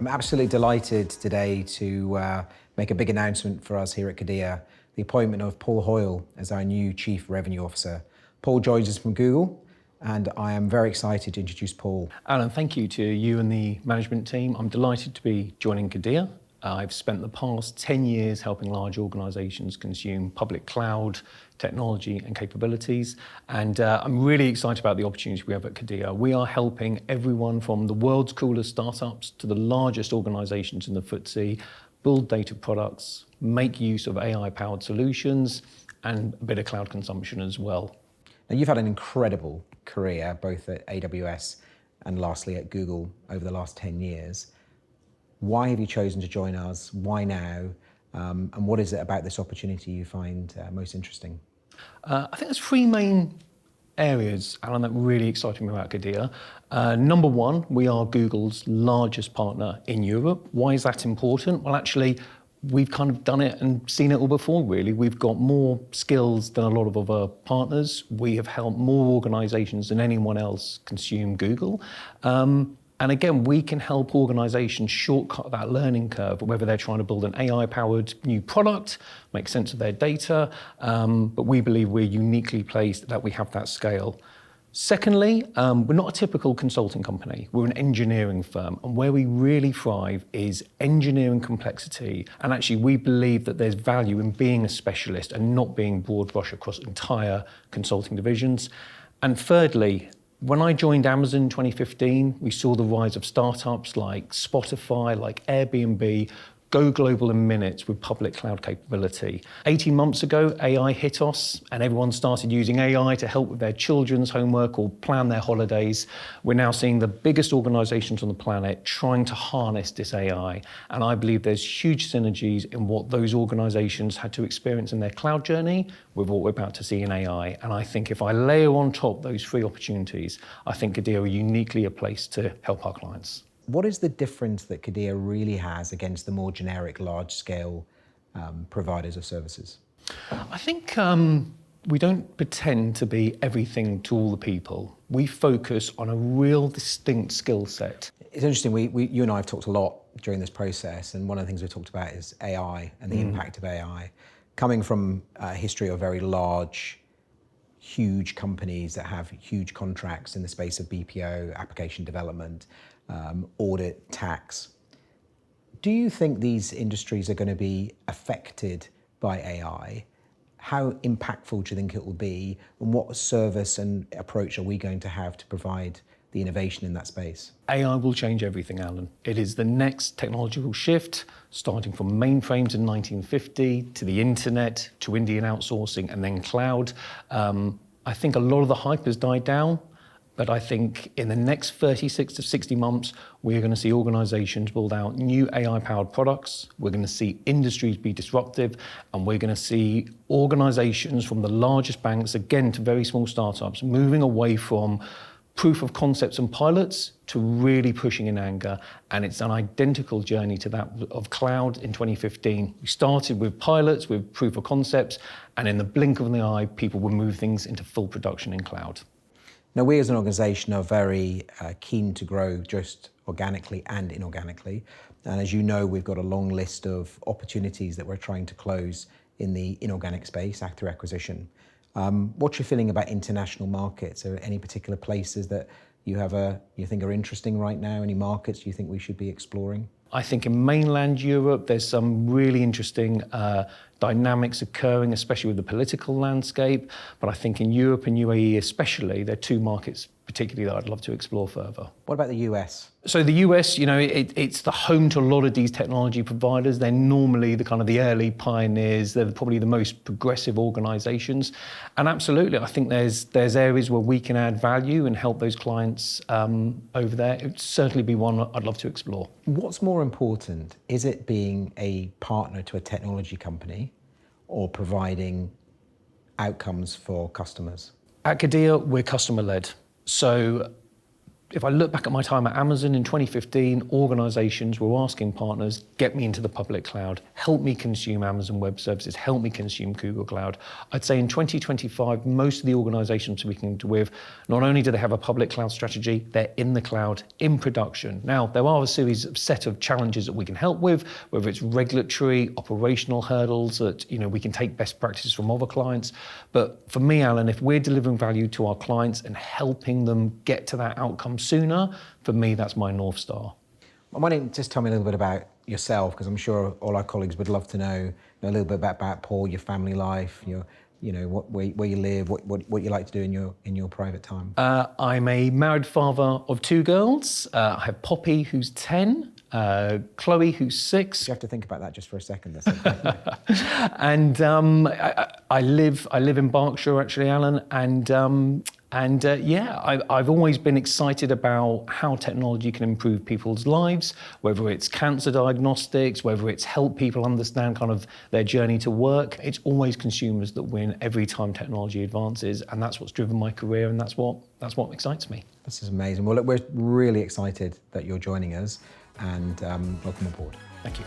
I'm absolutely delighted today to make a big announcement for us here at Qodea, the appointment of Paul Hoyle as our new Chief Revenue Officer. Paul joins us from Google, and I am very excited to introduce Paul. Alan, thank you to you and the management team. I'm delighted to be joining Qodea. I've spent the past 10 years helping large organisations consume public cloud technology and capabilities, and I'm really excited about the opportunity we have at Qodea. We are helping everyone from the world's coolest startups to the largest organisations in the FTSE build data products, make use of AI-powered solutions, and a bit of cloud consumption as well. Now, you've had an incredible career, both at AWS and lastly at Google over the last 10 years. Why have you chosen to join us? Why now? And what is it about this opportunity you find most interesting? I think there's three main areas, Alan, that really excite me about Qodea. Number one, we are Google's largest partner in Europe. Why is that important? Well, actually, we've kind of done it and seen it all before, really. We've got more skills than a lot of other partners. We have helped more organisations than anyone else consume Google. And again, we can help organisations shortcut that learning curve, whether they're trying to build an AI-powered new product, make sense of their data, but we believe we're uniquely placed that we have that scale. Secondly, we're not a typical consulting company. We're an engineering firm, and where we really thrive is engineering complexity. And actually, we believe that there's value in being a specialist and not being broad brush across entire consulting divisions. And thirdly, when I joined Amazon in 2015, we saw the rise of startups like Spotify, like Airbnb, go global in minutes with public cloud capability. 18 months ago, AI hit us and everyone started using AI to help with their children's homework or plan their holidays. We're now seeing the biggest organizations on the planet trying to harness this AI. And I believe there's huge synergies in what those organizations had to experience in their cloud journey with what we're about to see in AI. And I think if I layer on top those three opportunities, I think Qodea are uniquely a place to help our clients. What is the difference that Qodea really has against the more generic, large-scale providers of services? I think we don't pretend to be everything to all the people. We focus on a real distinct skill set. It's interesting, you and I have talked a lot during this process, and one of the things we talked about is AI and the impact of AI. Coming from a history of very large, huge companies that have huge contracts in the space of BPO, application development, audit, tax. Do you think these industries are going to be affected by AI? How impactful do you think it will be? And what service and approach are we going to have to provide the innovation in that space? AI will change everything, Alan. It is the next technological shift, starting from mainframes in 1950 to the internet, to Indian outsourcing and then cloud. I think a lot of the hype has died down. But I think in the next 36 to 60 months, we're going to see organizations build out new AI-powered products. We're going to see industries be disruptive, and we're going to see organizations from the largest banks, again, to very small startups, moving away from proof of concepts and pilots to really pushing in anger. And it's an identical journey to that of cloud in 2015. We started with pilots, with proof of concepts, and in the blink of an eye, people will move things into full production in cloud. Now, we as an organisation are very keen to grow just organically and inorganically. And as you know, we've got a long list of opportunities that we're trying to close in the inorganic space after acquisition. What's your feeling about international markets? Are there any particular places that you think are interesting right now? Any markets you think we should be exploring? I think in mainland Europe, there's some really interesting dynamics occurring, especially with the political landscape. But I think in Europe and UAE especially, there are two markets particularly that I'd love to explore further. What about the US? So the US, it's the home to a lot of these technology providers. They're normally the early pioneers. They're probably the most progressive organizations. And absolutely, I think there's areas where we can add value and help those clients over there. It would certainly be one I'd love to explore. What's more important? Is it being a partner to a technology company or providing outcomes for customers? At Kadilla, we're customer-led. So if I look back at my time at Amazon in 2015, organizations were asking partners, get me into the public cloud, help me consume Amazon Web Services, help me consume Google Cloud. I'd say in 2025, most of the organizations we're speaking with, not only do they have a public cloud strategy, they're in the cloud, in production. Now, there are a set of challenges that we can help with, whether it's regulatory, operational hurdles that we can take best practices from other clients. But for me, Alan, if we're delivering value to our clients and helping them get to that outcome sooner, for me, that's my North Star. Why don't you just tell me a little bit about yourself, because I'm sure all our colleagues would love to know a little bit about Paul, your family life, where you live, what you like to do in your private time. I'm a married father of 2 girls. I have Poppy, who's 10, Chloe, who's 6. You have to think about that just for a second. And I live in Berkshire, actually, Alan, I've always been excited about how technology can improve people's lives, whether it's cancer diagnostics, whether it's help people understand kind of their journey to work. It's always consumers that win every time technology advances, and that's what's driven my career, and that's what excites me. This is amazing. Well, look, we're really excited that you're joining us, and welcome aboard. Thank you.